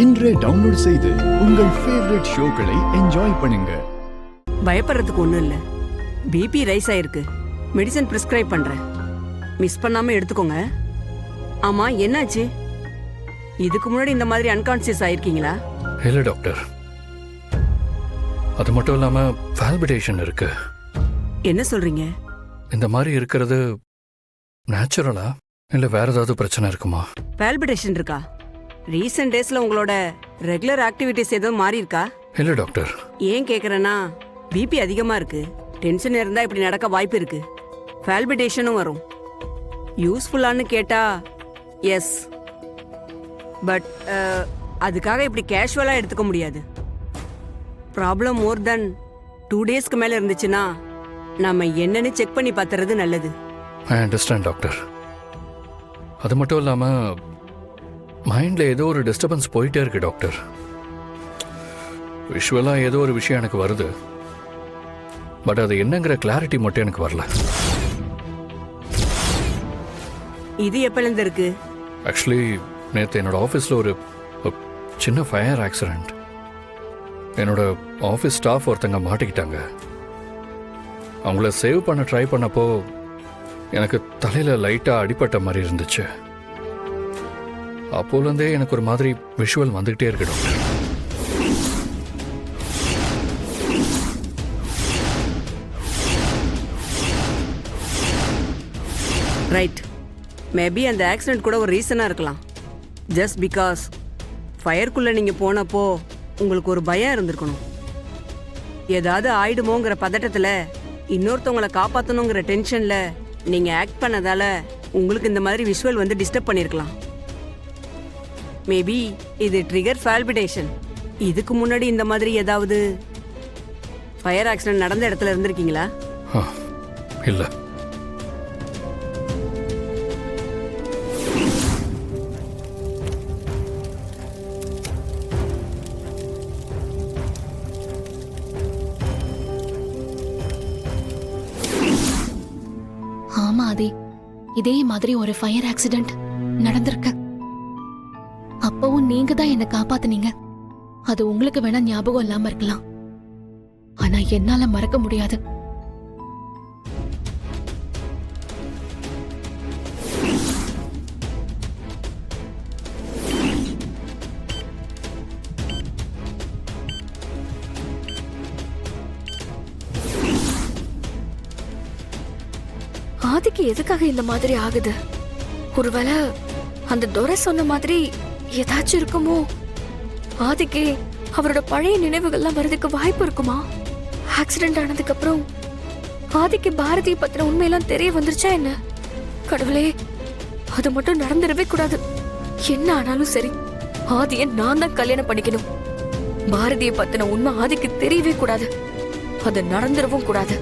இன்றே டவுன்லோட் செய்து உங்கள் ஃபேவரட் ஷோக்களை என்ஜாய் பண்ணுங்க. பயப்படுறதுக்கு ஒன்றும் இல்லை. பிபி ரைஸ் ஆயிருக்கு. மெடிசன் பிரிஸ்கிரைப் பண்ணுறேன். மிஸ் பண்ணாமல் எடுத்துக்கோங்க. ஆமாம், என்னாச்சு? இதுக்கு முன்னாடி இந்த மாதிரி அன்கான்சியஸ் ஆயிருக்கீங்களா? இல்லை டாக்டர், அது மட்டும் இல்லாமல் பால்பிடேஷன் இருக்கு. என்ன சொல்றீங்க? இந்த மாதிரி இருக்கிறது நேச்சுரலா இல்லை வேற ஏதாவது பிரச்சனை இருக்குமா? பால்பிடேஷன் இருக்கா? ரீசெண்ட் டேஸ்ல உங்களோட ரெகுலர் ஆக்டிவிட்டிஸ் எதுவும் மாறி இருக்கா? இல்லை டாக்டர். ஏன் கேட்குறேன்னா, பிபி அதிகமாக இருக்கு. டென்ஷன் இருந்தால் இப்படி நடக்க வாய்ப்பு இருக்கு. பால்பிடேஷனும் வரும். யூஸ்ஃபுல்லான்னு கேட்டா எஸ், பட் அதுக்காக இப்படி கேஷுவலாக எடுத்துக்க முடியாது. ப்ராப்ளம் மோர் தென் 2 டேஸ்க்கு மேலே இருந்துச்சுன்னா நம்ம என்னன்னு செக் பண்ணி பார்த்துறது நல்லது. I understand doctor. அது மட்டும் இல்லாமல் மைண்டில் ஏதோ ஒரு டிஸ்டர்பன்ஸ் போயிட்டே இருக்கு டாக்டர். விஷுவலாக ஏதோ ஒரு விஷயம் எனக்கு வருது, பட் அது என்னங்கிற கிளாரிட்டி மட்டும் எனக்கு வரல. இது எப்பலேருந்து இருக்கு? ஆக்சுவலி நேற்று என்னோட ஆஃபீஸில் ஒரு சின்ன ஃபயர் ஆக்சிடெண்ட். என்னோட ஆஃபீஸ் ஸ்டாஃப் ஒருத்தங்க மாட்டிக்கிட்டாங்க. அவங்கள சேவ் பண்ண ட்ரை பண்ணப்போ எனக்கு தலையில் லைட்டாக அடிபட்ட மாதிரி இருந்துச்சு. அப்போலேருந்தே எனக்கு ஒரு மாதிரி விஷுவல் வந்துக்கிட்டே இருக்கு டாக்டர். ரைட், மேபி அந்த ஆக்சிடென்ட் கூட ஒரு ரீசனாக இருக்கலாம். ஜஸ்ட் பிகாஸ் ஃபயருக்குள்ளே நீங்கள் போனப்போ உங்களுக்கு ஒரு பயம் இருந்திருக்கணும். ஏதாவது ஆயிடுமோங்கிற பதட்டத்தில், இன்னொருத்தவங்களை காப்பாற்றணுங்கிற டென்ஷனில் நீங்கள் ஆக்ட் பண்ணதால உங்களுக்கு இந்த மாதிரி விஷுவல் வந்து டிஸ்டர்ப் பண்ணியிருக்கலாம். மேபி இது ட்ரிகர் பால்பிடேஷன். இதுக்கு முன்னாடி இந்த மாதிரி ஏதாவது ஃபயர் ஆக்சிடென்ட் நடந்த இடத்துல இருந்திருக்கீங்களா? இல்லை. ஆமா ஆதி, இதே மாதிரி ஒரு ஃபயர் ஆக்சிடென்ட் நடந்திருக்கு. அப்பவும் நீங்க தான் என்ன காப்பாத்துனீங்க. அது உங்களுக்கு வேணா ஞாபகம் இல்லாம இருக்கலாம், ஆனா என்னால மறக்க முடியாது. ஆதிக்கு எதுக்காக இந்த மாதிரி ஆகுது? ஒருவேளை அந்த துரை சொன்ன மாதிரி ஏதாச்சும் இருக்குமோ? ஆதிக்கு அவரோட பழைய நினைவுகள்லாம் வரதுக்கு வாய்ப்பு இருக்குமா? ஆக்சிடென்ட் ஆனதுக்கு அப்புறம் ஆதிக்கு பாரதியை பத்தின உண்மையெல்லாம் தெரிய வந்துருச்சா என்ன? கடவுளே, அது மட்டும் நடந்துடவே கூடாது. என்ன ஆனாலும் சரி, ஆதியை நான் தான் கல்யாணம் பண்ணிக்கணும். பாரதியை பத்தின உண்மை ஆதிக்கு தெரியவே கூடாது. அது நடந்துடவும் கூடாது.